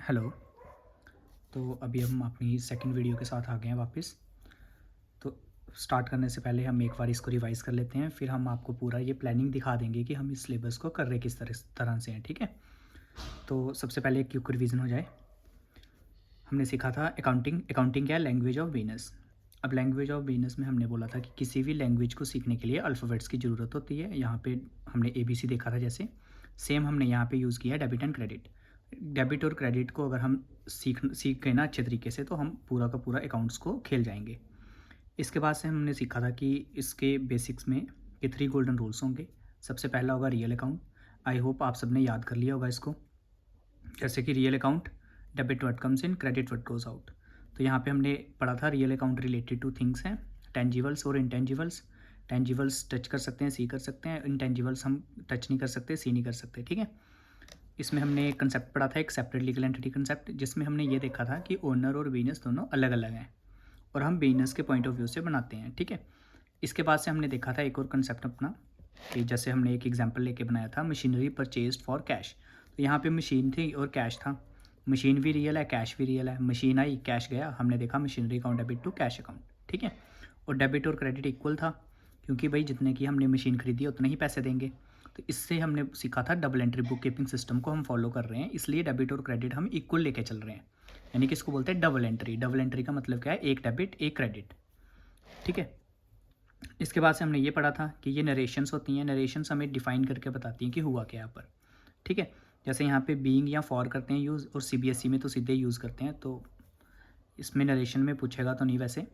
Hello. तो अभी हम अपनी सेकंड वीडियो के साथ आ गए हैं वापस। तो स्टार्ट करने से पहले हम एक बार इसको रिवाइज़ कर लेते हैं, फिर हम आपको पूरा ये प्लानिंग दिखा देंगे कि हम इस सिलेबस को कर रहे किस तरह से हैं, ठीक है? तो सबसे पहले एक क्विक रिवीजन हो जाए। हमने सीखा था अकाउंटिंग। अकाउंटिंग क्या है? Language of business. अब लैंग्वेज ऑफ बिज़नेस में हमने बोला था कि किसी भी लैंग्वेज को सीखने के लिए अल्फ़ाबेट्स की ज़रूरत होती है। यहाँ पे हमने एबीसी देखा था जैसे, सेम हमने यहाँ पे यूज़ किया है डेबिट एंड क्रेडिट। डेबिट और क्रेडिट को अगर हम सीख गए ना अच्छे तरीके से, तो हम पूरा का पूरा अकाउंट्स को खेल जाएंगे। इसके बाद से हमने सीखा था कि इसके बेसिक्स में ये 3 गोल्डन रूल्स होंगे। सबसे पहला होगा रियल अकाउंट। आई होप आप सबने याद कर लिया होगा इसको। जैसे कि real account, debit what comes in, credit what goes out. तो यहाँ पे हमने पढ़ा था real account related two things हैं, टेंजिबल्स और इंटेंजिबल्स। टेंजिबल्स टच कर सकते हैं, सी कर सकते हैं। इंटेंजिबल्स हम टच नहीं कर सकते, सी नहीं कर सकते, ठीक है? इसमें हमने एक कंसेप्ट पढ़ा था, एक सेपरेट लीगल एंटिटी कंसेप्ट, जिसमें हमने ये देखा था कि ओनर और बिजनेस दोनों अलग अलग हैं और हम बिजनेस के पॉइंट ऑफ व्यू से बनाते हैं, ठीक है? इसके बाद से हमने देखा था एक और कंसेप्ट अपना, कि जैसे हमने एक एग्जांपल लेके बनाया था, मशीनरी परचेज्ड फॉर कैश। तो यहाँ पे मशीन थी और कैश था। मशीन भी रियल है, कैश भी रियल है। मशीन आई, कैश गया, हमने देखा machinery account debit to cash account, ठीक है? और डेबिट और क्रेडिट इक्वल था, क्योंकि भाई जितने की हमने मशीन खरीदी उतने ही पैसे देंगे। तो इससे हमने सीखा था double entry book keeping system को हम फॉलो कर रहे हैं, इसलिए डेबिट और क्रेडिट हम इक्वल लेके चल रहे हैं। यानी कि इसको बोलते हैं डबल एंट्री। डबल एंट्री का मतलब क्या है? एक डेबिट एक क्रेडिट, ठीक है? इसके बाद से हमने ये पढ़ा था कि ये नरेशंस होती हैं। नरेशंस हमें डिफाइन करके बताती हैं कि हुआ क्या यहाँ पर, ठीक है? जैसे यहाँ पे बीइंग या फॉर करते हैं यूज़, और सीबीएसई में तो सीधे यूज़ करते हैं, तो इसमें नरेशन में पूछेगा तो नहीं वैसे,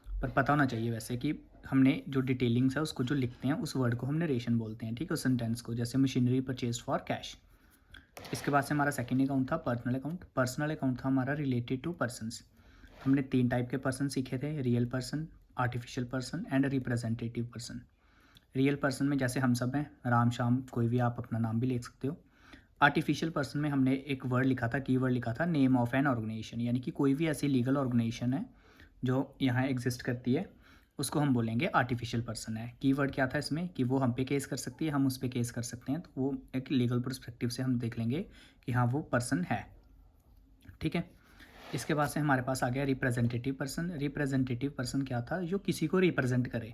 पर पता होना चाहिए वैसे कि हमने जो डिटेलिंग्स है उसको जो लिखते हैं उस वर्ड को हम नरेशन बोलते हैं, ठीक है? उस सेंटेंस को, जैसे मशीनरी परचेज फॉर कैश। इसके बाद से हमारा सेकंड अकाउंट था पर्सनल अकाउंट। पर्सनल अकाउंट था हमारा रिलेटेड टू पर्सनस। हमने 3 टाइप के पर्सन सीखे थे, real person, artificial person and representative person. Real person में जैसे हम सब हैं, राम शाम, कोई भी आप अपना नाम भी लिख सकते हो। आर्टिफिशियल पर्सन में हमने एक वर्ड लिखा था, कीवर्ड लिखा था, नेम ऑफ एन ऑर्गेनाइजेशन, यानी कि कोई भी ऐसी लीगल ऑर्गेनाइजेशन है जो यहाँ एग्जिस्ट करती है, उसको हम बोलेंगे आर्टिफिशियल पर्सन है। कीवर्ड क्या था इसमें कि वो हम पे केस कर सकती है, हम उस पर केस कर सकते हैं, तो वो एक लीगल पर्सपेक्टिव से हम देख लेंगे कि हाँ वो पर्सन है, ठीक है? इसके बाद से हमारे पास आ गया रिप्रेजेंटेटिव पर्सन। रिप्रेजेंटेटिव पर्सन क्या था? जो किसी को रिप्रेजेंट करे।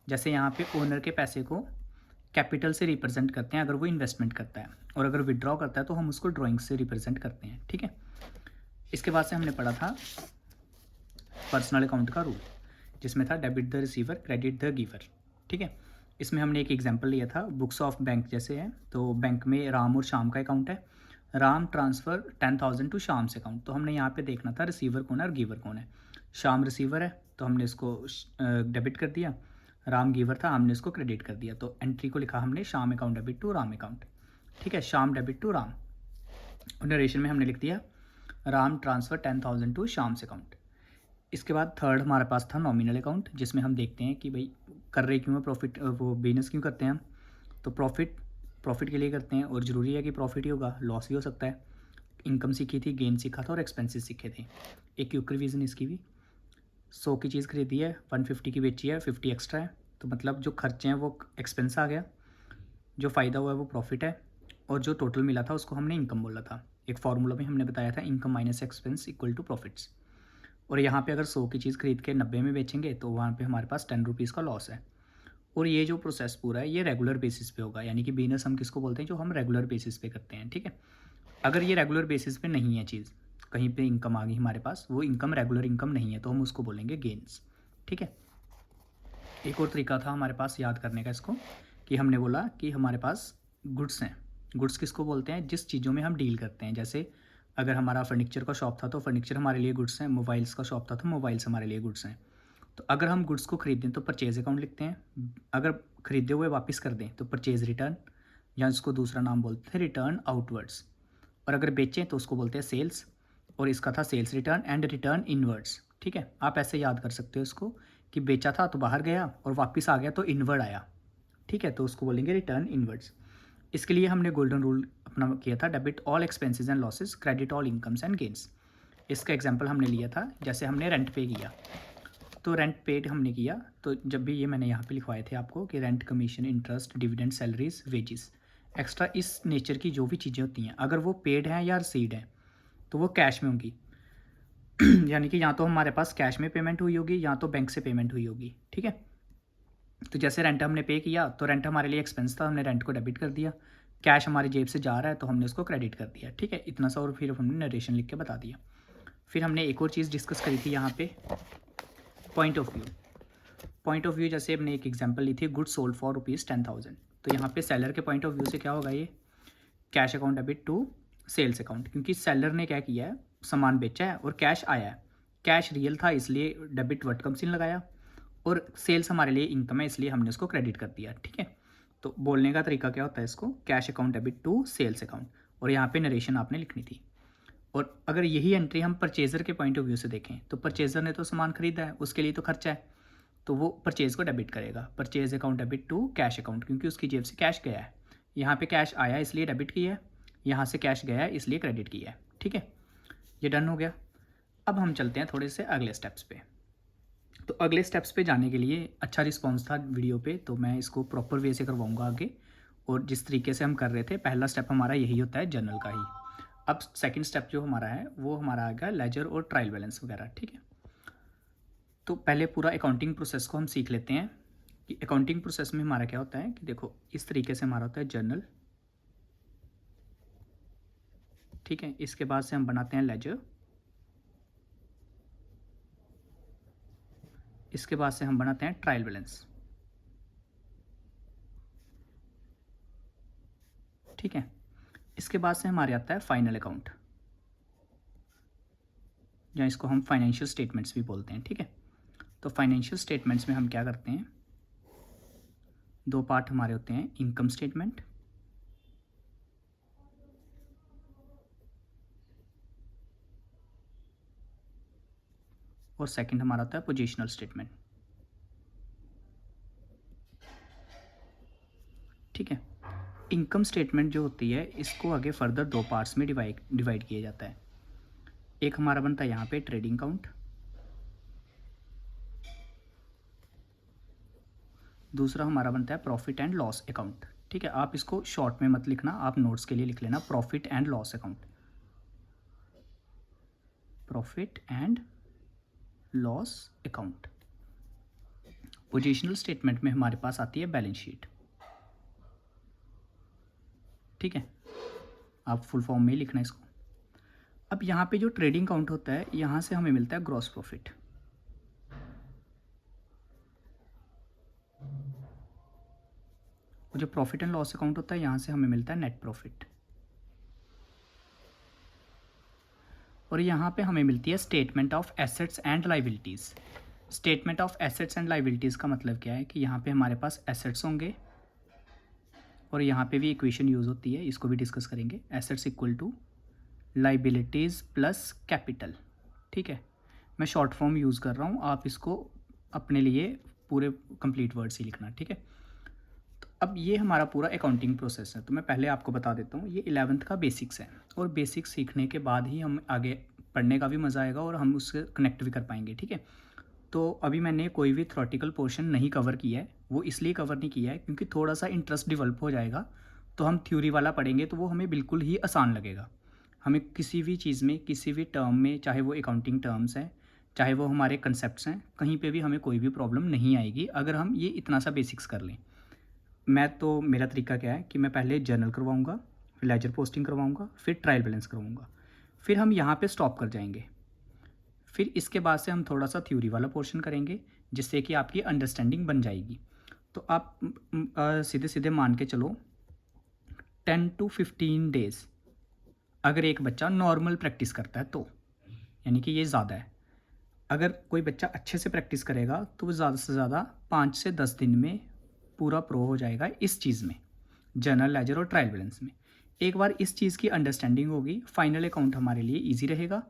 जैसे यहाँ पे ओनर के पैसे को कैपिटल से रिप्रेजेंट करते हैं अगर वो इन्वेस्टमेंट करता है, और अगर विड्रॉ करता है तो हम उसको ड्राइंग से रिप्रेजेंट करते हैं, ठीक है? इसके बाद से हमने पढ़ा था पर्सनल अकाउंट का रूल, जिसमें था debit the receiver, credit the giver, ठीक है? इसमें हमने एक एग्जांपल लिया था, बुक्स ऑफ बैंक जैसे है, तो बैंक में राम और श्याम का अकाउंट है। राम ट्रांसफ़र 10,000 टू श्याम से अकाउंट, तो हमने यहाँ पे देखना था रिसीवर कौन है और गिवर कौन है। श्याम रिसीवर है तो हमने इसको डेबिट कर दिया, राम गिवर था, हमने इसको क्रेडिट कर दिया। तो एंट्री को लिखा हमने Shyam account debit to Ram account, ठीक है? Shyam debit to Ram. और नरेशन में हमने लिख दिया राम ट्रांसफ़र 10,000 टू श्याम से अकाउंट। इसके बाद थर्ड हमारे पास था नॉमिनल अकाउंट, जिसमें हम देखते हैं कि भाई कर रहे क्यों है, प्रॉफिट वो बिजनेस क्यों करते हैं हम, तो प्रॉफिट के लिए करते हैं, और ज़रूरी है कि प्रॉफिट ही होगा, लॉस भी हो सकता है। इनकम सीखी थी, गेन सीखा था, और एक्सपेंसेस सीखे थे। एक क्विक रिवीजन इसकी भी। 100 की चीज़ खरीदी है, 150 की बेची है, 50 एक्स्ट्रा है, तो मतलब जो खर्चे हैं वो एक्सपेंस आ गया, जो फ़ायदा हुआ है वो प्रॉफिट है, और जो टोटल मिला था उसको हमने इनकम बोला था। एक फार्मूला में हमने बताया था, income minus expense equal to profits. और यहाँ पे अगर 100 की चीज़ खरीद के 90 में बेचेंगे तो वहाँ पे हमारे पास 10 रुपीज़ का लॉस है। और ये जो प्रोसेस पूरा है ये रेगुलर बेसिस पे होगा, यानी कि बिजनेस हम किसको बोलते हैं? जो हम रेगुलर बेसिस पे करते हैं, ठीक है? अगर ये रेगुलर बेसिस पे नहीं है चीज़, कहीं पे इनकम आ गई हमारे पास, वो इनकम रेगुलर इनकम नहीं है, तो हम उसको बोलेंगे गेन्स, ठीक है? एक और तरीका था हमारे पास याद करने का इसको, कि हमने बोला कि हमारे पास गुड्स हैं। गुड्स किसको बोलते हैं? जिस चीज़ों में हम डील करते हैं। जैसे अगर हमारा फर्नीचर का शॉप था तो फर्नीचर हमारे लिए गुड्स हैं, मोबाइल्स का शॉप था तो मोबाइल्स हमारे लिए गुड्स हैं। तो अगर हम गुड्स को खरीदें तो परचेज अकाउंट लिखते हैं, अगर खरीदे हुए वापस कर दें तो परचेज रिटर्न, या इसको दूसरा नाम बोलते हैं रिटर्न आउटवर्ड्स, और अगर बेचें तो उसको बोलते हैं सेल्स, और इसका था sales return and return inwards, ठीक है? आप ऐसे याद कर सकते हो इसको, कि बेचा था तो बाहर गया और वापस आ गया तो इनवर्ड आया, ठीक है? तो उसको बोलेंगे रिटर्न इनवर्ड्स। इसके लिए हमने गोल्डन रूल अपना किया था, debit all expenses and losses, credit all incomes and gains. इसका एग्जांपल हमने लिया था, जैसे हमने रेंट पे किया, तो रेंट पेड हमने किया, तो जब भी ये मैंने यहाँ पे लिखवाए थे आपको कि rent, commission, interest, dividend, salaries, wages, extra, इस नेचर की जो भी चीज़ें होती हैं, अगर वो पेड हैं या रिसीव्ड हैं, तो वो कैश में होंगी। यानी कि या तो हमारे पास कैश में पेमेंट हुई होगी या तो बैंक से पेमेंट हुई होगी, ठीक है। तो जैसे रेंट हमने पे किया तो रेंट हमारे लिए एक्सपेंस था, हमने रेंट को डेबिट कर दिया। कैश हमारी जेब से जा रहा है तो हमने उसको क्रेडिट कर दिया, ठीक है, इतना सा। और फिर हमने नरेशन लिख के बता दिया। फिर हमने एक और चीज़ डिस्कस करी थी यहाँ पे, point of view. Point of view जैसे हमने एक एग्जांपल ली थी, गुड सोल्ड फॉर ₹10,000। तो यहाँ पे सेलर के पॉइंट ऑफ व्यू से क्या होगा, ये cash account debit to sales account, क्योंकि सेलर ने क्या किया है, सामान बेचा है और कैश आया है। कैश रियल था इसलिए डेबिट वर्ड कम सीन लगाया, और सेल्स हमारे लिए इनकम है इसलिए हमने उसको क्रेडिट कर दिया, ठीक है। तो बोलने का तरीका क्या होता है इसको, cash account debit to sales account, और यहाँ पे नरेशन आपने लिखनी थी। और अगर यही एंट्री हम परचेज़र के पॉइंट ऑफ व्यू से देखें तो परचेज़र ने तो सामान खरीदा है, उसके लिए तो खर्चा है, तो वो परचेज़ को डेबिट करेगा, purchase account debit to cash account, क्योंकि उसकी जेब से कैश गया है। यहाँ पे कैश आया इसलिए डेबिट किया है, यहाँ से कैश गया है इसलिए क्रेडिट किया है, ठीक है। ये डन हो गया। अब हम चलते हैं थोड़े से अगले स्टेप्स पे। तो अगले स्टेप्स पे जाने के लिए अच्छा रिस्पॉन्स था वीडियो पे, तो मैं इसको प्रॉपर वे से करवाऊँगा आगे। और जिस तरीके से हम कर रहे थे, पहला स्टेप हमारा यही होता है जर्नल का ही। अब सेकंड स्टेप जो हमारा है वो हमारा आएगा लेजर और ट्रायल बैलेंस वगैरह, ठीक है। तो पहले पूरा अकाउंटिंग प्रोसेस को हम सीख लेते हैं कि अकाउंटिंग प्रोसेस में हमारा क्या होता है। कि देखो इस तरीके से हमारा होता है जर्नल, ठीक है। इसके बाद से हम बनाते हैं लेजर, इसके बाद से हम बनाते हैं ट्रायल बैलेंस, ठीक है। इसके बाद से हमारे आता है फाइनल अकाउंट, या इसको हम फाइनेंशियल स्टेटमेंट्स भी बोलते हैं, ठीक है। तो फाइनेंशियल स्टेटमेंट्स में हम क्या करते हैं, दो पार्ट हमारे होते हैं, इनकम स्टेटमेंट और सेकंड हमारा होता है पोजीशनल स्टेटमेंट, ठीक है। इनकम स्टेटमेंट जो होती है इसको आगे फर्दर दो पार्ट्स में डिवाइड किया जाता है। एक हमारा बनता है यहाँ पे ट्रेडिंग अकाउंट, दूसरा हमारा बनता है प्रॉफिट एंड लॉस अकाउंट, ठीक है। आप इसको शॉर्ट में मत लिखना, आप नोट्स के लिए लिख लेना, profit and loss account, profit and loss account. Positional statement में हमारे पास आती है बैलेंस शीट, ठीक है। आप फुल फॉर्म में ही लिखना इसको। अब यहाँ पे जो ट्रेडिंग अकाउंट होता है यहाँ से हमें मिलता है ग्रॉस प्रॉफिट, और जो प्रॉफिट एंड लॉस अकाउंट होता है यहाँ से हमें मिलता है नेट प्रॉफिट, और यहाँ पे हमें मिलती है statement of assets and liabilities. Statement of assets and liabilities का मतलब क्या है कि यहाँ पे हमारे पास एसेट्स होंगे, और यहाँ पे भी इक्वेशन यूज़ होती है, इसको भी डिस्कस करेंगे। Assets equal to liabilities plus capital, ठीक है। मैं शॉर्ट फॉर्म यूज़ कर रहा हूँ, आप इसको अपने लिए पूरे कंप्लीट वर्ड्स ही लिखना, ठीक है। तो अब ये हमारा पूरा अकाउंटिंग प्रोसेस है। तो मैं पहले आपको बता देता हूँ, ये 11th का बेसिक्स है, और बेसिक्स सीखने के बाद ही हम आगे पढ़ने का भी मज़ा आएगा और हम उससे कनेक्ट भी कर पाएंगे, ठीक है। तो अभी मैंने कोई भी थ्योरेटिकल पोर्शन नहीं कवर किया है, वो इसलिए कवर नहीं किया है क्योंकि थोड़ा सा इंटरेस्ट डेवलप हो जाएगा, तो हम थ्योरी वाला पढ़ेंगे तो वो हमें बिल्कुल ही आसान लगेगा। हमें किसी भी चीज़ में, किसी भी टर्म में, चाहे वो अकाउंटिंग टर्म्स हैं, चाहे वो हमारे कंसेप्ट्स हैं, कहीं पे भी हमें कोई भी प्रॉब्लम नहीं आएगी अगर हम ये इतना सा बेसिक्स कर लें। मेरा तरीका क्या है कि मैं पहले जर्नल करवाऊँगा, फिर लेजर पोस्टिंग करवाऊँगा, फिर ट्रायल बैलेंस करवाऊँगा, फिर हम यहाँ पे स्टॉप कर जाएंगे। फिर इसके बाद से हम थोड़ा सा थ्योरी वाला पोर्शन करेंगे जिससे कि आपकी अंडरस्टैंडिंग बन जाएगी। तो आप सीधे सीधे मान के चलो 10 to 15 डेज़ अगर एक बच्चा नॉर्मल प्रैक्टिस करता है तो, यानी कि ये ज़्यादा है। अगर कोई बच्चा अच्छे से प्रैक्टिस करेगा तो वो ज़्यादा से ज़्यादा 5 से 10 दिन में पूरा प्रो हो जाएगा इस चीज़ में, जर्नल लेजर और ट्रायल बैलेंस में। एक बार इस चीज़ की अंडरस्टैंडिंग होगी, फाइनल अकाउंट हमारे लिए ईजी रहेगा,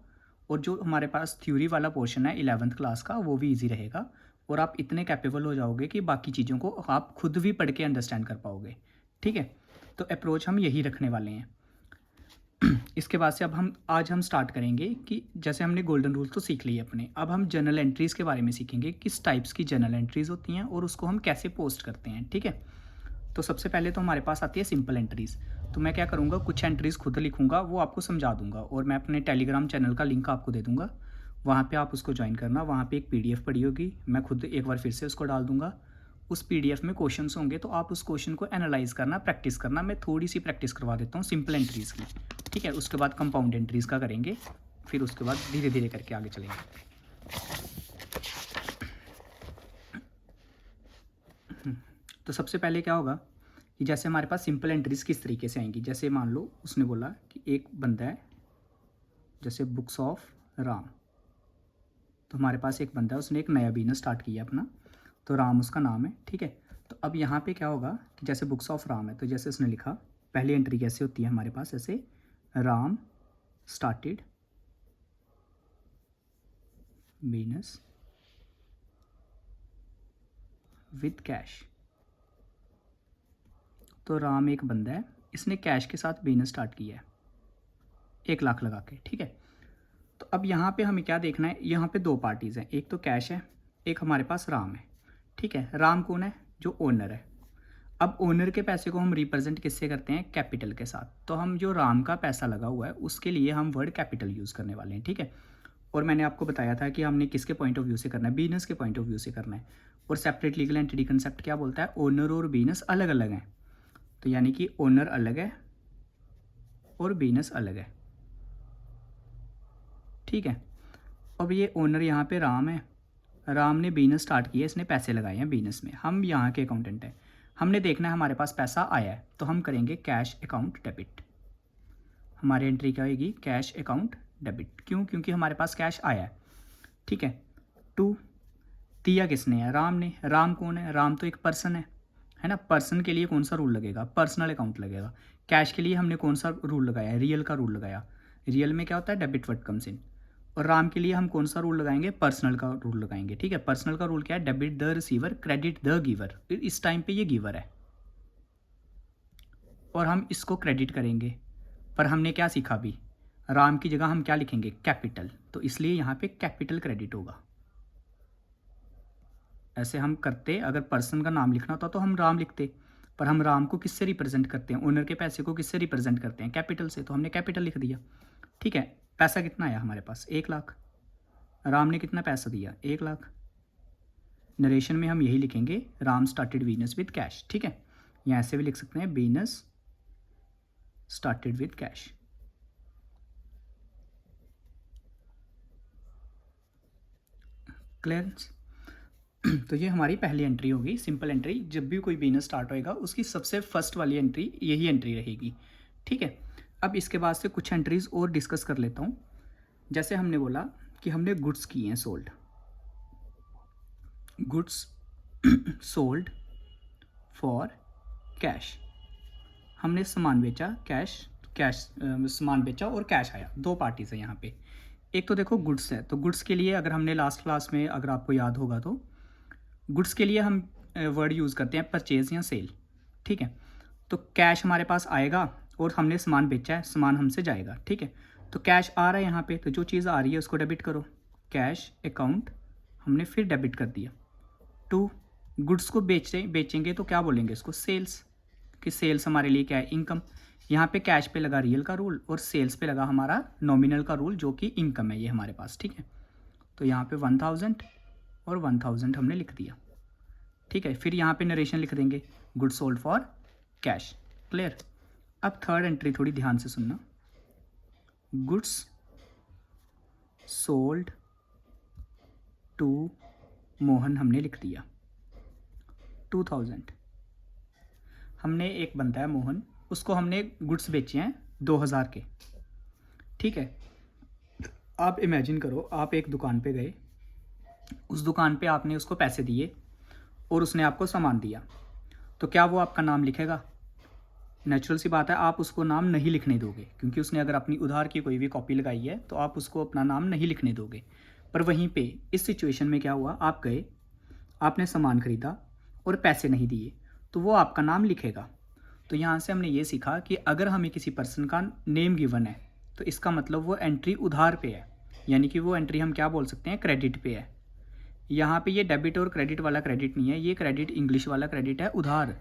और जो हमारे पास थ्योरी वाला पोर्शन है 11th क्लास का वो भी ईजी रहेगा, और आप इतने कैपेबल हो जाओगे कि बाकी चीज़ों को आप खुद भी पढ़ के अंडरस्टैंड कर पाओगे, ठीक है। तो अप्रोच हम यही रखने वाले हैं। इसके बाद से अब आज हम स्टार्ट करेंगे कि जैसे हमने गोल्डन रूल तो सीख लिए अपने, अब हम जर्नल एंट्रीज़ के बारे में सीखेंगे, किस टाइप्स की जर्नल एंट्रीज़ होती हैं और उसको हम कैसे पोस्ट करते हैं, ठीक है। तो सबसे पहले तो हमारे पास आती है सिंपल एंट्रीज़। तो मैं क्या करूँगा, कुछ एंट्रीज़ खुद लिखूँगा, वो आपको समझा दूँगा और मैं अपने टेलीग्राम चैनल का लिंक आपको दे दूँगा, वहाँ पे आप उसको ज्वाइन करना। वहाँ पे एक पीडीएफ पड़ी होगी, मैं खुद एक बार फिर से उसको डाल दूँगा। उस पीडीएफ में क्वेश्चंस होंगे, तो आप उस क्वेश्चन को एनालाइज़ करना, प्रैक्टिस करना। मैं थोड़ी सी प्रैक्टिस करवा देता हूँ सिंपल एंट्रीज़ की, ठीक है। उसके बाद कंपाउंड एंट्रीज़ का करेंगे, फिर उसके बाद धीरे धीरे करके आगे चलेंगे। तो सबसे पहले क्या होगा कि जैसे हमारे पास सिंपल एंट्रीज किस तरीके से आएंगी, जैसे मान लो उसने बोला कि एक बंदा है, जैसे बुक्स ऑफ राम, तो हमारे पास एक बंदा है, उसने एक नया बिजनेस स्टार्ट किया अपना, तो राम उसका नाम है, ठीक है। तो अब यहाँ पे क्या होगा कि जैसे बुक्स ऑफ राम है, तो जैसे उसने लिखा, पहली एंट्री कैसे होती है हमारे पास, ऐसे Ram started business with cash. तो राम एक बंदा है, इसने कैश के साथ बिजनेस स्टार्ट किया है 1 लाख लगा के, ठीक है। तो अब यहाँ पे हमें क्या देखना है, यहाँ पे 2 पार्टीज़ हैं, एक तो कैश है, एक हमारे पास राम है, ठीक है। राम कौन है, जो ओनर है। अब ओनर के पैसे को हम रिप्रेजेंट किससे करते हैं, कैपिटल के साथ। तो हम जो राम का पैसा लगा हुआ है उसके लिए हम वर्ड कैपिटल यूज़ करने वाले हैं, ठीक है। और मैंने आपको बताया था कि हमने किसके पॉइंट ऑफ व्यू से करना है, बिजनेस के पॉइंट ऑफ व्यू से करना है। और सेपरेट लीगल एंटिटी कंसेप्ट क्या बोलता है, ओनर और बिजनेस अलग अलग हैं। तो यानी कि ओनर अलग है और बिजनेस अलग है, ठीक है। अब ये ओनर यहाँ पे राम है, राम ने बिजनेस स्टार्ट किया, इसने पैसे लगाए हैं बिजनेस में, हम यहाँ के अकाउंटेंट हैं, हमने देखना है हमारे पास पैसा आया है, तो हम करेंगे कैश अकाउंट डेबिट। हमारी एंट्री क्या होगी, कैश अकाउंट डेबिट। क्यों, क्योंकि हमारे पास कैश आया है, ठीक है। 2 दिया किसने है, राम ने। राम कौन है, राम तो एक पर्सन है ना। पर्सन के लिए कौन सा रूल लगेगा, पर्सनल अकाउंट लगेगा। कैश के लिए हमने कौन सा रूल लगाया है, रियल का रूल लगाया। रियल में क्या होता है, डेबिट वर्ड कम्स इन। और राम के लिए हम कौन सा रूल लगाएंगे, पर्सनल का रूल लगाएंगे, ठीक है। पर्सनल का रूल क्या है, debit the receiver, credit the giver. इस टाइम पे ये गिवर है और हम इसको क्रेडिट करेंगे। पर हमने क्या सीखा अभी, राम की जगह हम क्या लिखेंगे, कैपिटल, तो इसलिए यहाँ पे कैपिटल क्रेडिट होगा। ऐसे हम करते, अगर पर्सन का नाम लिखना होता तो हम राम लिखते, पर हम राम को किससे रिप्रेजेंट करते हैं, ओनर के पैसे को किससे रिप्रेजेंट करते हैं, कैपिटल से, तो हमने कैपिटल लिख दिया, ठीक है। पैसा कितना आया हमारे पास, 1 लाख। राम ने कितना पैसा दिया, 1 लाख। नरेशन में हम यही लिखेंगे, Ram started business with cash, ठीक है। या ऐसे भी लिख सकते हैं, business started with cash. Clearance. तो ये हमारी पहली एंट्री होगी, सिंपल एंट्री। जब भी कोई बिजनेस स्टार्ट होएगा उसकी सबसे फर्स्ट वाली एंट्री यही एंट्री रहेगी, ठीक है। अब इसके बाद से कुछ एंट्रीज और डिस्कस कर लेता हूँ। जैसे हमने बोला कि हमने गुड्स किए हैं sold, goods sold for cash. हमने सामान बेचा, कैश सामान बेचा और कैश आया, 2 पार्टीज है यहाँ पे। एक तो देखो गुड्स है, तो गुड्स के लिए अगर हमने लास्ट क्लास में, अगर आपको याद होगा तो, गुड्स के लिए हम वर्ड यूज़ करते हैं परचेज या सेल, ठीक है। तो कैश हमारे पास आएगा और हमने सामान बेचा है, सामान हमसे जाएगा, ठीक है। तो कैश आ रहा है यहाँ पे, तो जो चीज़ आ रही है उसको डेबिट करो, कैश अकाउंट हमने फिर डेबिट कर दिया। 2 गुड्स को बेचेंगे तो क्या बोलेंगे इसको, सेल्स, कि सेल्स हमारे लिए क्या है, इनकम। यहाँ पे कैश पे लगा रियल का रूल और सेल्स पे लगा हमारा नॉमिनल का रूल, जो कि इनकम है ये हमारे पास, ठीक है। तो यहाँ पे 1000 और 1000 हमने लिख दिया, ठीक है। फिर यहाँ पे नरेशन लिख देंगे, goods sold for cash. Clear. अब थर्ड एंट्री थोड़ी ध्यान से सुनना, गुड्स सोल्ड टू मोहन हमने लिख दिया 2000। हमने एक बंदा है मोहन, उसको हमने गुड्स बेचे हैं 2000 के, ठीक है। आप इमेजिन करो, आप एक दुकान पे गए, उस दुकान पे आपने उसको पैसे दिए और उसने आपको सामान दिया, तो क्या वो आपका नाम लिखेगा? नेचुरल सी बात है, आप उसको नाम नहीं लिखने दोगे, क्योंकि उसने अगर अपनी उधार की कोई भी कॉपी लगाई है तो आप उसको अपना नाम नहीं लिखने दोगे। पर वहीं पे इस सिचुएशन में क्या हुआ, आप गए, आपने सामान खरीदा और पैसे नहीं दिए, तो वो आपका नाम लिखेगा। तो यहाँ से हमने ये सीखा कि अगर हमें किसी पर्सन का नेम गिवन है तो इसका मतलब वो एंट्री उधार पे है, यानी कि वो एंट्री हम क्या बोल सकते हैं, क्रेडिट पे है। यहाँ पे ये डेबिट और क्रेडिट वाला क्रेडिट नहीं है, ये क्रेडिट इंग्लिश वाला क्रेडिट है, उधार,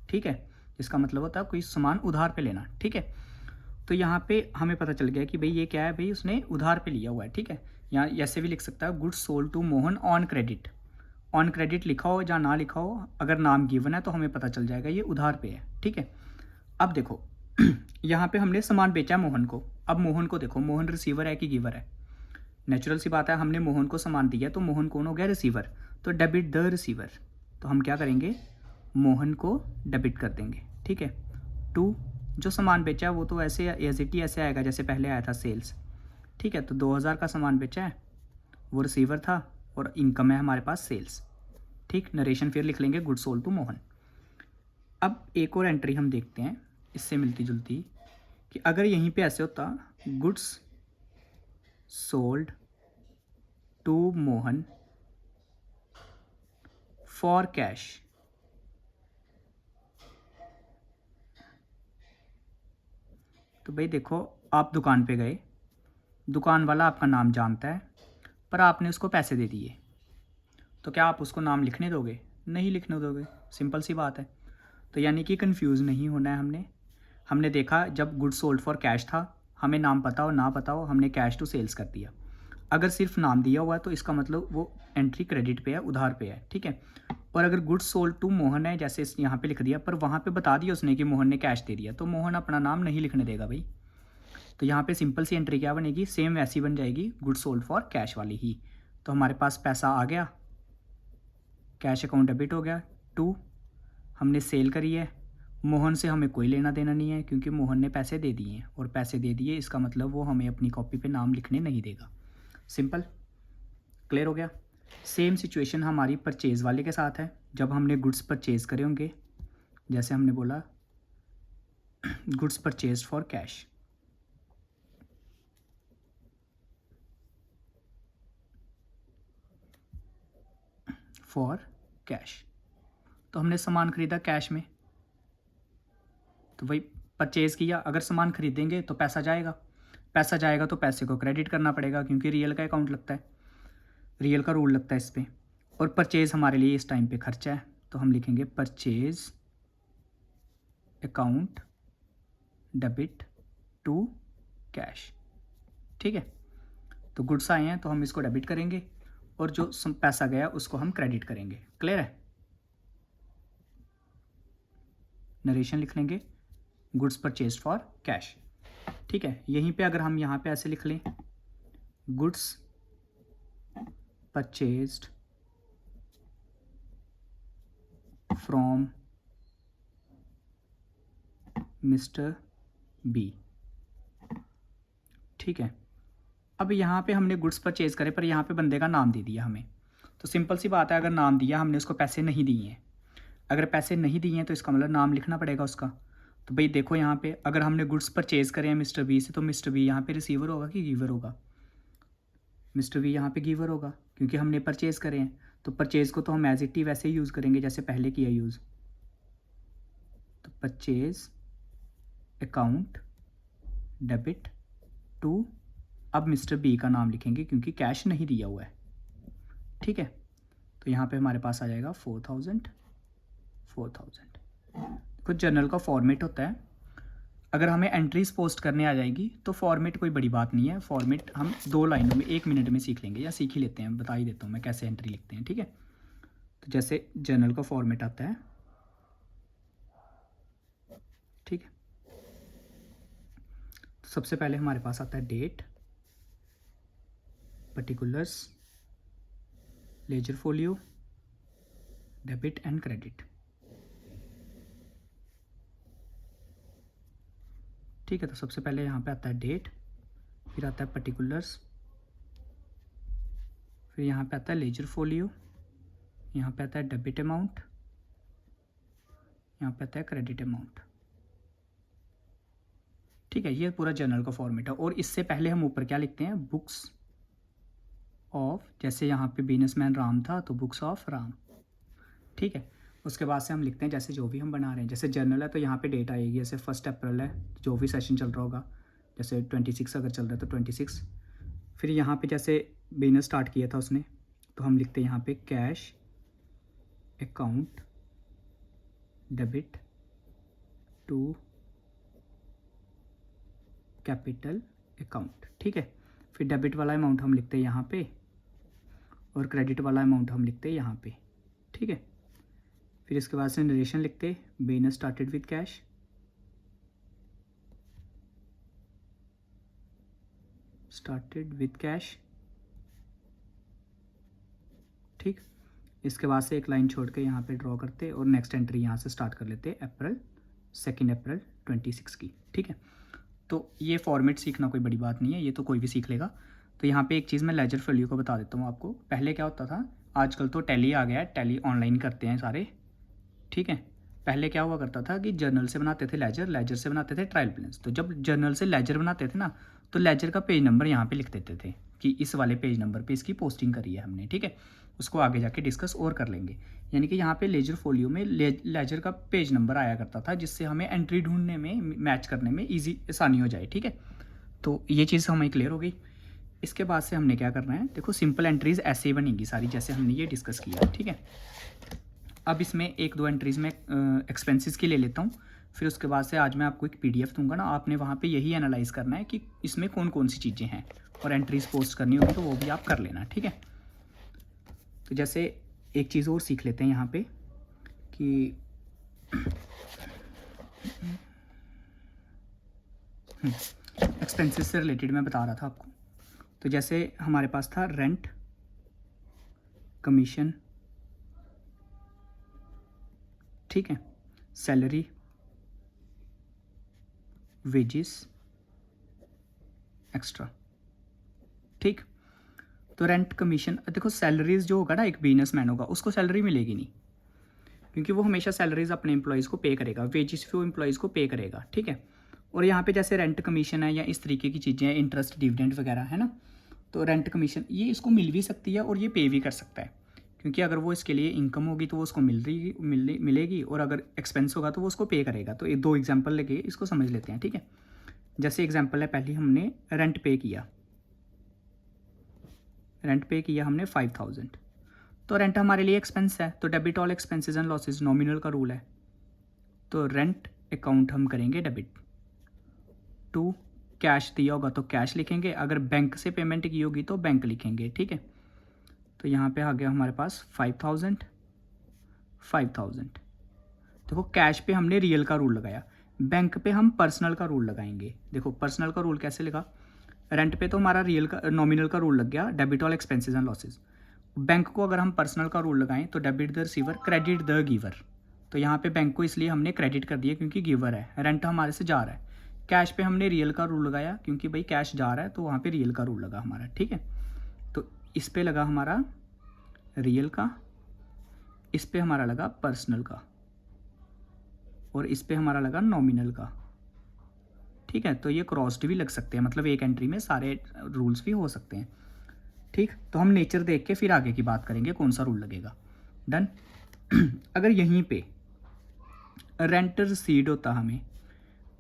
ठीक है। जिसका मतलब होता है कोई सामान उधार पे लेना, ठीक है। तो यहाँ पे हमें पता चल गया कि भाई ये क्या है, भाई उसने उधार पे लिया हुआ है, ठीक है। यहाँ ऐसे भी लिख सकता है goods sold to Mohan on credit. On credit लिखा हो या ना लिखा हो, अगर नाम गिवन है तो हमें पता चल जाएगा ये उधार पे है, ठीक है। अब देखो यहाँ पे हमने सामान बेचा है मोहन को। अब मोहन को देखो, मोहन रिसीवर है कि गिवर है। नेचुरल सी बात है, हमने मोहन को सामान दिया तो मोहन कौन हो गया, रिसीवर। तो डेबिट द रिसीवर, तो हम क्या करेंगे, मोहन को डेबिट कर देंगे, ठीक है। टू, जो सामान बेचा है वो तो ऐसे एज इट ही ऐसे आएगा जैसे पहले आया था, सेल्स, ठीक है। तो 2000 का सामान बेचा है, वो रिसीवर था, और इनकम है हमारे पास सेल्स, ठीक। नरेशन फिर लिख लेंगे गुड सोल्ड टू मोहन। अब एक और एंट्री हम देखते हैं इससे मिलती जुलती, कि अगर यहीं पे ऐसे होता goods sold to Mohan for cash, तो भाई देखो, आप दुकान पे गए, दुकान वाला आपका नाम जानता है, पर आपने उसको पैसे दे दिए, तो क्या आप उसको नाम लिखने दोगे, नहीं लिखने दोगे, सिंपल सी बात है। तो यानी कि कंफ्यूज नहीं होना है। हमने देखा जब गुड सोल्ड फॉर कैश था, हमें नाम पता हो ना पता हो, हमने कैश टू सेल्स कर दिया। अगर सिर्फ नाम दिया हुआ है तो इसका मतलब वो एंट्री क्रेडिट पे है, उधार पे है, ठीक है। और अगर गुड सोल्ड टू मोहन है, जैसे यहाँ पे लिख दिया, पर वहाँ पे बता दिया उसने कि मोहन ने कैश दे दिया, तो मोहन अपना नाम नहीं लिखने देगा भाई। तो यहाँ पे सिंपल सी एंट्री क्या बनेगी, सेम वैसी बन जाएगी, गुड सोल्ड फॉर कैश वाली ही। तो हमारे पास पैसा आ गया, कैश अकाउंट डेबिट हो गया। टू, हमने सेल करी है, मोहन से हमें कोई लेना देना नहीं है क्योंकि मोहन ने पैसे दे दिए हैं, और पैसे दे दिए इसका मतलब वो हमें अपनी कॉपी पे नाम लिखने नहीं देगा। सिंपल, क्लियर हो गया। सेम सिचुएशन हमारी परचेज़ वाले के साथ है। जब हमने गुड्स परचेज़ करे होंगे, जैसे हमने बोला goods purchase for cash, for cash, तो हमने सामान खरीदा कैश में, तो वही परचेज़ किया। अगर सामान खरीदेंगे तो पैसा जाएगा, पैसा जाएगा तो पैसे को क्रेडिट करना पड़ेगा क्योंकि रियल का अकाउंट लगता है, रियल का रूल लगता है इस पर। और परचेज़ हमारे लिए इस टाइम पे खर्चा है, तो हम लिखेंगे purchase account debit to cash, ठीक है। तो गुड्स आए हैं तो हम इसको डेबिट करेंगे, और जो पैसा गया उसको हम क्रेडिट करेंगे। क्लियर है। नरेशन लिख लेंगे गुड्स परचेज फॉर कैश, ठीक है। यहीं पे अगर हम यहाँ पे ऐसे लिख लें goods purchased from mister B, ठीक है। अब यहाँ पे हमने गुड्स परचेज करे, पर यहाँ पे बंदे का नाम दे दिया हमें, तो सिंपल सी बात है, अगर नाम दिया हमने उसको पैसे नहीं दिए हैं, अगर पैसे नहीं दिए हैं तो इसका मतलब नाम लिखना पड़ेगा उसका। तो भाई देखो यहाँ पे अगर हमने गुड्स परचेज़ करे हैं मिस्टर बी से, तो मिस्टर बी यहाँ पे रिसीवर होगा कि गिवर होगा, मिस्टर बी यहाँ पे गिवर होगा क्योंकि हमने परचेज़ करे हैं। तो परचेज़ को तो हम एज इट ही वैसे ही यूज़ करेंगे जैसे पहले किया यूज़। तो परचेज़ अकाउंट डेबिट टू, अब मिस्टर बी का नाम लिखेंगे क्योंकि कैश नहीं दिया हुआ है, ठीक है। तो यहाँ पे हमारे पास आ जाएगा 4000। कुछ जर्नल का फॉर्मेट होता है, अगर हमें एंट्रीज पोस्ट करने आ जाएगी तो फॉर्मेट कोई बड़ी बात नहीं है, फॉर्मेट हम 2 लाइनों में 1 मिनट में सीख लेंगे, या सीख ही लेते हैं, बता ही देता हूँ मैं कैसे एंट्री लिखते हैं, ठीक है। तो जैसे जर्नल का फॉर्मेट आता है, ठीक है। तो सबसे पहले हमारे पास आता है date, particulars, ledger folio, debit and credit, ठीक है। तो सबसे पहले यहाँ पे आता है डेट, फिर आता है पर्टिकुलर्स, फिर यहाँ पे आता है लेजर फोलियो, यहाँ पे आता है डेबिट अमाउंट, यहाँ पे आता है क्रेडिट अमाउंट, ठीक है। ये पूरा जर्नल का फॉर्मेट है। और इससे पहले हम ऊपर क्या लिखते हैं, बुक्स ऑफ, जैसे यहाँ पे बिजनेसमैन राम था तो बुक्स ऑफ राम, ठीक है। उसके बाद से हम लिखते हैं जैसे जो भी हम बना रहे हैं, जैसे जर्नल है तो यहाँ पे डेट आएगी, जैसे 1 अप्रैल है जो भी सेशन चल रहा होगा, जैसे 26 अगर चल रहा है तो 26। फिर यहाँ पे जैसे बिजनेस स्टार्ट किया था उसने, तो हम लिखते हैं यहाँ पे cash account debit to capital account, ठीक है। फिर डेबिट वाला अमाउंट हम लिखते हैं यहाँ पे और क्रेडिट वाला अमाउंट हम लिखते हैं यहाँ पे, ठीक है। फिर इसके बाद से नरेशन लिखते, business started with cash, started with cash, ठीक। इसके बाद से एक लाइन छोड़ के यहाँ पे ड्रॉ करते और नेक्स्ट एंट्री यहाँ से स्टार्ट कर लेते अप्रैल 2 अप्रैल 26 की, ठीक है। तो ये फॉर्मेट सीखना कोई बड़ी बात नहीं है, ये तो कोई भी सीख लेगा। तो यहाँ पे एक चीज़ मैं लेजर वैल्यू को बता देता हूँ आपको। पहले क्या होता था, आजकल तो टैली आ गया है, टैली ऑनलाइन करते हैं सारे, ठीक है। पहले क्या हुआ करता था कि जर्नल से बनाते थे लेजर, लेजर से बनाते थे ट्रायल बैलेंस। तो जब जर्नल से लेजर बनाते थे ना, तो लेजर का पेज नंबर यहाँ पे लिख देते थे कि इस वाले पेज नंबर पे इसकी पोस्टिंग करी है हमने, ठीक है। उसको आगे जाके डिस्कस और कर लेंगे। यानी कि यहाँ पे लेजर फोलियो में लेजर का पेज नंबर आया करता था, जिससे हमें एंट्री ढूंढने में, मैच करने में ईजी आसानी हो जाए, ठीक है। तो ये चीज़ हमें क्लियर हो गई। इसके बाद से हमने क्या करना है, देखो सिंपल एंट्रीज ऐसे ही बनेंगी सारी, जैसे हमने ये डिस्कस किया, ठीक है। अब इसमें एक दो एंट्रीज में एक्सपेंसेस की ले लेता हूँ। फिर उसके बाद से आज मैं आपको एक PDF दूंगा ना, आपने वहाँ पे यही एनालाइज करना है कि इसमें कौन कौन सी चीज़ें हैं, और एंट्रीज पोस्ट करनी होगी तो वो भी आप कर लेना, ठीक है। तो जैसे एक चीज़ और सीख लेते हैं यहाँ पे कि एक्सपेंसेस से रिलेटेड मैं बता रहा था आपको। तो जैसे हमारे पास था रेंट, कमीशन, ठीक है, सैलरी, वेजेस, एक्स्ट्रा, ठीक। तो रेंट, कमीशन, देखो सैलरीज जो होगा ना, एक बिजनेसमैन होगा उसको सैलरी मिलेगी नहीं, क्योंकि वो हमेशा सैलरीज अपने एम्प्लॉयज़ को पे करेगा, वेजेस भी वो एम्प्लॉयज़ को पे करेगा, ठीक है। और यहाँ पे जैसे रेंट कमीशन है या इस तरीके की चीज़ें हैं, इंटरेस्ट डिविडेंड वगैरह है ना, तो रेंट कमीशन ये इसको मिल भी सकती है और ये पे भी कर सकता है, क्योंकि अगर वो इसके लिए इनकम होगी तो वो उसको मिलेगी, और अगर एक्सपेंस होगा तो वो उसको पे करेगा। तो ये दो एग्जाम्पल लेके इसको समझ लेते हैं, ठीक है। जैसे एग्जाम्पल है, पहले हमने रेंट पे किया, हमने 5000, तो रेंट हमारे लिए एक्सपेंस है, तो debit all expenses and losses, nominal का रूल है। तो रेंट अकाउंट हम करेंगे डेबिट। टू कैश दिया होगा तो कैश लिखेंगे, अगर बैंक से पेमेंट की होगी तो बैंक लिखेंगे, ठीक है। तो यहाँ पे आ गया हमारे पास 5000। देखो कैश पे हमने रियल का रूल लगाया, बैंक पे हम पर्सनल का रूल लगाएंगे। देखो पर्सनल का रूल कैसे लगा, रेंट पे तो हमारा रियल का नॉमिनल का रूल लग गया, debit all expenses and losses. Bank को अगर हम पर्सनल का रूल लगाएं तो debit the receiver, credit the giver. तो यहाँ पे बैंक को इसलिए हमने क्रेडिट कर दिया क्योंकि गिवर है, रेंट हमारे से जा रहा है। कैश पे हमने रियल का रूल लगाया क्योंकि भाई कैश जा रहा है, तो वहाँ पे रियल का रूल लगा हमारा, ठीक है। तो इस पे लगा हमारा रियल का, इस पे हमारा लगा पर्सनल का, और इस पे हमारा लगा नॉमिनल का, ठीक है। तो ये क्रॉस्ड भी लग सकते हैं, मतलब एक एंट्री में सारे रूल्स भी हो सकते हैं, ठीक। तो हम नेचर देख के फिर आगे की बात करेंगे कौन सा रूल लगेगा, डन। अगर यहीं पे रेंट रिसीड होता, हमें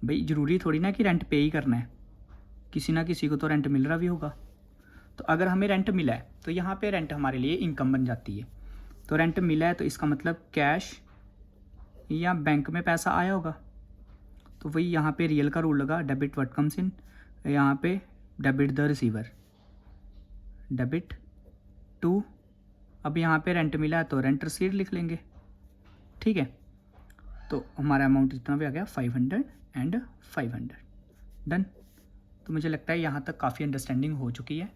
भाई ज़रूरी थोड़ी ना कि रेंट पे ही करना है, किसी ना किसी को तो रेंट मिल रहा भी होगा। तो अगर हमें रेंट मिला है तो यहाँ पे रेंट हमारे लिए इनकम बन जाती है। तो रेंट मिला है तो इसका मतलब कैश या बैंक में पैसा आया होगा, तो वही यहाँ पे रियल का रूल लगा, डेबिट व्हाट कम्स इन, यहाँ पे debit the receiver, debit to, अब यहाँ पे रेंट मिला है तो रेंट रिसीड लिख लेंगे, ठीक है। तो हमारा अमाउंट इतना भी आ गया 500 एंड 500, डन। तो मुझे लगता है यहाँ तक काफ़ी अंडरस्टैंडिंग हो चुकी है।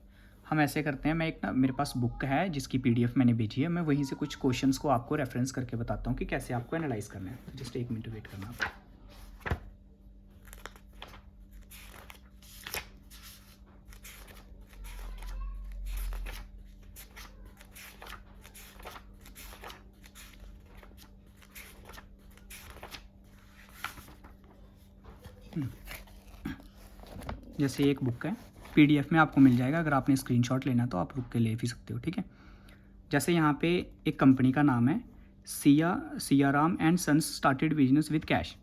हम ऐसे करते हैं, मैं एक ना मेरे पास बुक है जिसकी PDF मैंने भेजी है, मैं वहीं से कुछ क्वेश्चंस को आपको रेफरेंस करके बताता हूँ कि कैसे आपको एनालाइज करना है। तो जस्ट 1 मिनट वेट करना आप। जैसे एक बुक है, PDF में आपको मिल जाएगा, अगर आपने स्क्रीनशॉट लेना तो आप रुक के ले भी सकते हो, ठीक है। जैसे यहाँ पे एक कंपनी का नाम है Siyaram and sons started business with cash.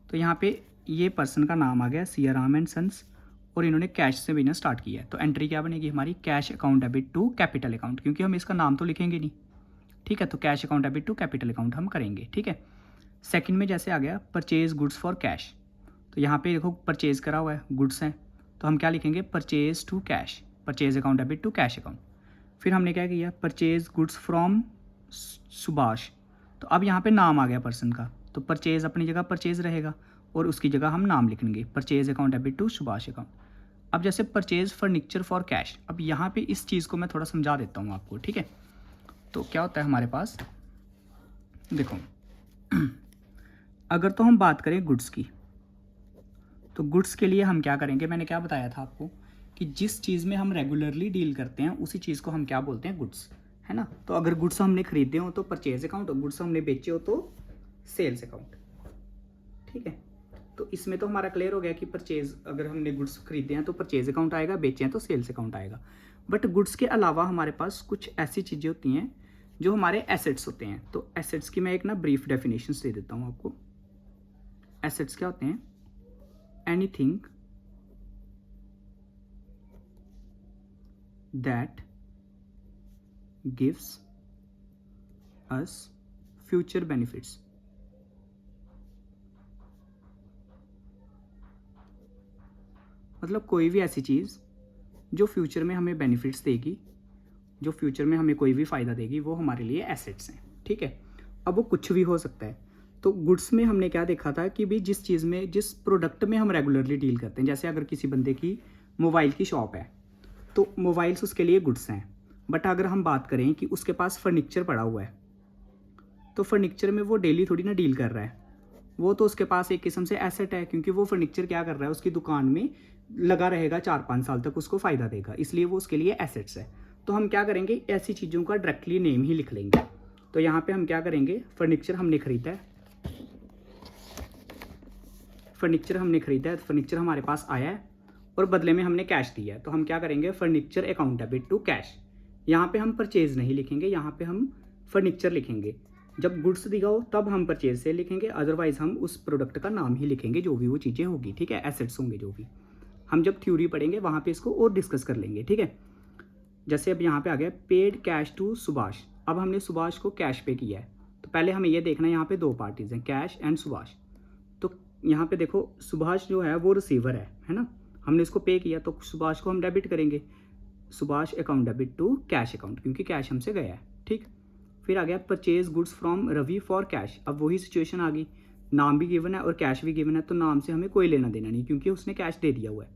तो यहाँ पे ये पर्सन का नाम आ गया सियाराम एंड सन्स, और इन्होंने कैश से बिजनेस स्टार्ट किया है। तो एंट्री क्या बनेगी हमारी, cash account debit to capital account, क्योंकि हम इसका नाम तो लिखेंगे नहीं, ठीक है। तो cash account debit to capital account हम करेंगे, ठीक है। सेकंड में जैसे आ गया परचेज गुड्स फॉर कैश, तो यहाँ पे देखो परचेज करा हुआ है, गुड्स हैं, तो हम क्या लिखेंगे purchase to cash, purchase account debit to cash account. फिर हमने क्या किया परचेज गुड्स फ्रॉम सुभाष, तो अब यहाँ पे नाम आ गया पर्सन का, तो परचेज अपनी जगह परचेज रहेगा और उसकी जगह हम नाम लिखेंगे purchase account debit to Subhash account. अब जैसे परचेज फर्नीचर फॉर कैश, अब यहाँ पे इस चीज़ को मैं थोड़ा समझा देता हूँ आपको, ठीक है। तो क्या होता है हमारे पास, देखो अगर तो हम बात करें गुड्स की, तो गुड्स के लिए हम क्या करेंगे, मैंने क्या बताया था आपको कि जिस चीज़ में हम रेगुलरली डील करते हैं उसी चीज़ को हम क्या बोलते हैं, गुड्स, है ना। तो अगर गुड्स हमने खरीदे हो तो परचेज अकाउंट, और गुड्स हमने बेचे हो तो सेल्स अकाउंट, ठीक है। तो इसमें तो हमारा क्लियर हो गया कि परचेज, अगर हमने गुड्स खरीदे हैं तो परचेज अकाउंट आएगा, बेचे हैं तो सेल्स अकाउंट आएगा। बट गुड्स के अलावा हमारे पास कुछ ऐसी चीज़ें होती हैं जो हमारे एसेट्स होते हैं। तो एसेट्स की मैं एक ना ब्रीफ डेफिनेशन दे देता हूँ आपको। एसेट्स क्या होते हैं, anything that gives us future benefits. मतलब कोई भी ऐसी चीज़ जो फ्यूचर में हमें बेनिफिट्स देगी, जो फ्यूचर में हमें कोई भी फ़ायदा देगी, वो हमारे लिए एसेट्स हैं, ठीक है। अब वो कुछ भी हो सकता है। तो गुड्स में हमने क्या देखा था कि भाई जिस चीज़ में, जिस प्रोडक्ट में हम रेगुलरली डील करते हैं, जैसे अगर किसी बंदे की मोबाइल की शॉप है तो मोबाइल्स उसके लिए गुड्स हैं। बट अगर हम बात करें कि उसके पास फर्नीचर पड़ा हुआ है, तो फर्नीचर में वो डेली थोड़ी ना डील कर रहा है, वो तो उसके पास एक किस्म से एसेट है, क्योंकि वो फर्नीचर क्या कर रहा है, उसकी दुकान में लगा रहेगा 4-5 साल तक, उसको फ़ायदा देगा, इसलिए वो उसके लिए एसेट्स है। तो हम क्या करेंगे, ऐसी चीज़ों का डायरेक्टली नेम ही लिख लेंगे। तो यहाँ पे हम क्या करेंगे, फर्नीचर हमने खरीदा है, फर्नीचर हमने खरीदा है, फर्नीचर हमारे पास आया है और बदले में हमने कैश दिया है, तो हम क्या करेंगे furniture account debit to cash. यहाँ पे हम परचेज नहीं लिखेंगे, यहाँ पे हम फर्नीचर लिखेंगे। जब गुड्स दिया हो तब हम परचेज से लिखेंगे, अदरवाइज हम उस प्रोडक्ट का नाम ही लिखेंगे, जो भी वो चीज़ें होगी, ठीक है, एसेट्स होंगे जो भी। हम जब थ्योरी पढ़ेंगे वहाँ पे इसको और डिस्कस कर लेंगे, ठीक है। जैसे अब यहाँ पे आ गया पेड कैश टू सुभाष, अब हमने सुभाष को कैश पे किया है, तो पहले हमें ये देखना है यहाँ पे दो पार्टीज हैं, कैश एंड सुभाष। तो यहाँ पे देखो सुभाष जो है वो रिसीवर है ना, हमने इसको पे किया तो सुभाष को हम डेबिट करेंगे, Subhash account debit to cash account, क्योंकि कैश हमसे गया है, ठीक। फिर आ गया purchase goods from Ravi for cash, अब वही सिचुएशन आ गई, नाम भी गिवन है और कैश भी गिवन है, तो नाम से हमें कोई लेना देना नहीं क्योंकि उसने कैश दे दिया हुआ है,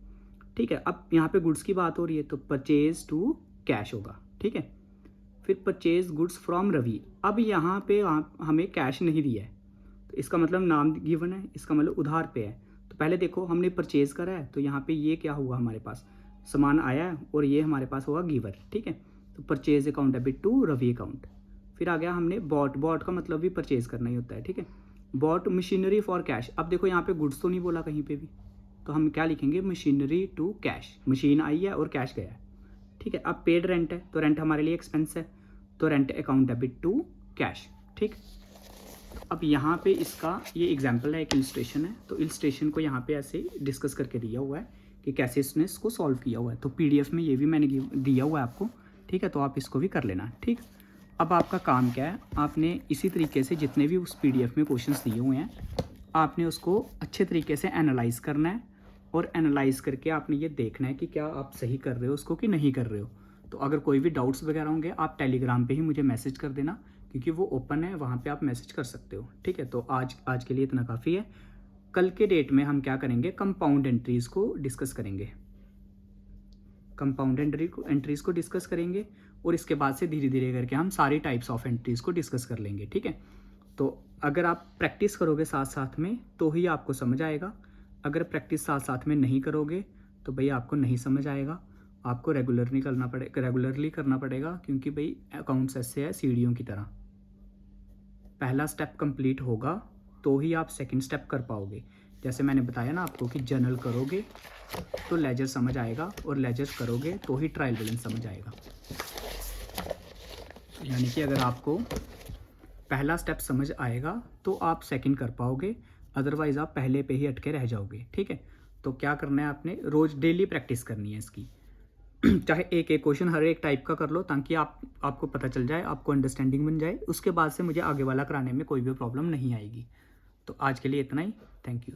ठीक है। अब यहाँ पे गुड्स की बात हो रही है तो परचेज टू कैश होगा, ठीक है। फिर परचेज गुड्स फ्रॉम रवि, अब यहाँ पे हमें कैश नहीं दिया है, तो इसका मतलब नाम गिवन है, इसका मतलब उधार पे है। तो पहले देखो हमने परचेज करा है, तो यहाँ पे ये क्या हुआ, हमारे पास सामान आया है और ये हमारे पास होगा गिवर, ठीक है। तो purchase account debit to Ravi account. फिर आ गया हमने बॉट, बॉट का मतलब भी परचेज करना ही होता है, ठीक है। बॉट मशीनरी फॉर कैश, अब देखो यहाँ पे गुड्स तो नहीं बोला कहीं पे भी, तो हम क्या लिखेंगे मशीनरी टू कैश, मशीन आई है और कैश गया है, ठीक है। अब पेड रेंट है, तो रेंट हमारे लिए एक्सपेंस है, तो rent account debit to cash, ठीक। अब यहाँ पे इसका ये एग्जाम्पल है, एक इलस्ट्रेशन है, तो इलस्ट्रेशन को यहाँ पे ऐसे डिस्कस करके दिया हुआ है कि कैसे इसने इसको सॉल्व किया हुआ है। तो पीडीएफ में ये भी मैंने दिया हुआ है आपको, ठीक है, तो आप इसको भी कर लेना, ठीक। अब आपका काम क्या है, आपने इसी तरीके से जितने भी उस पीडीएफ में क्वेश्चंस दिए हुए हैं आपने उसको अच्छे तरीके से एनालाइज करना है, और एनालाइज करके आपने ये देखना है कि क्या आप सही कर रहे हो उसको कि नहीं कर रहे हो। तो अगर कोई भी डाउट्स वगैरह होंगे आप टेलीग्राम पे ही मुझे मैसेज कर देना, क्योंकि वो ओपन है, वहाँ पे आप मैसेज कर सकते हो, ठीक है। तो आज के लिए इतना काफ़ी है। कल के डेट में हम क्या करेंगे, कंपाउंड एंट्रीज़ को डिस्कस करेंगे, कंपाउंड एंट्रीज़ को डिस्कस करेंगे, और इसके बाद से धीरे धीरे करके हम सारी टाइप्स ऑफ एंट्रीज़ को डिस्कस कर लेंगे, ठीक है। तो अगर आप प्रैक्टिस करोगे साथ साथ में तो ही आपको समझ आएगा, अगर प्रैक्टिस साथ साथ में नहीं करोगे तो भाई आपको नहीं समझ आएगा, आपको रेगुलरली करना पड़ेगा, क्योंकि भाई अकाउंट्स ऐसे है सीढ़ियों की तरह, पहला स्टेप कंप्लीट होगा तो ही आप सेकंड स्टेप कर पाओगे। जैसे मैंने बताया ना आपको कि जर्नल करोगे तो लेजर समझ आएगा, और लेजर करोगे तो ही ट्रायल बैलेंस समझ आएगा। यानी कि अगर आपको पहला स्टेप समझ आएगा तो आप सेकंड कर पाओगे, अदरवाइज़ आप पहले पे ही अटके रह जाओगे, ठीक है। तो क्या करना है, आपने रोज़ डेली प्रैक्टिस करनी है इसकी चाहे एक एक क्वेश्चन हर एक टाइप का कर लो, ताकि आपको पता चल जाए, आपको अंडरस्टैंडिंग बन जाए, उसके बाद से मुझे आगे वाला कराने में कोई भी प्रॉब्लम नहीं आएगी। तो आज के लिए इतना ही। Thank you.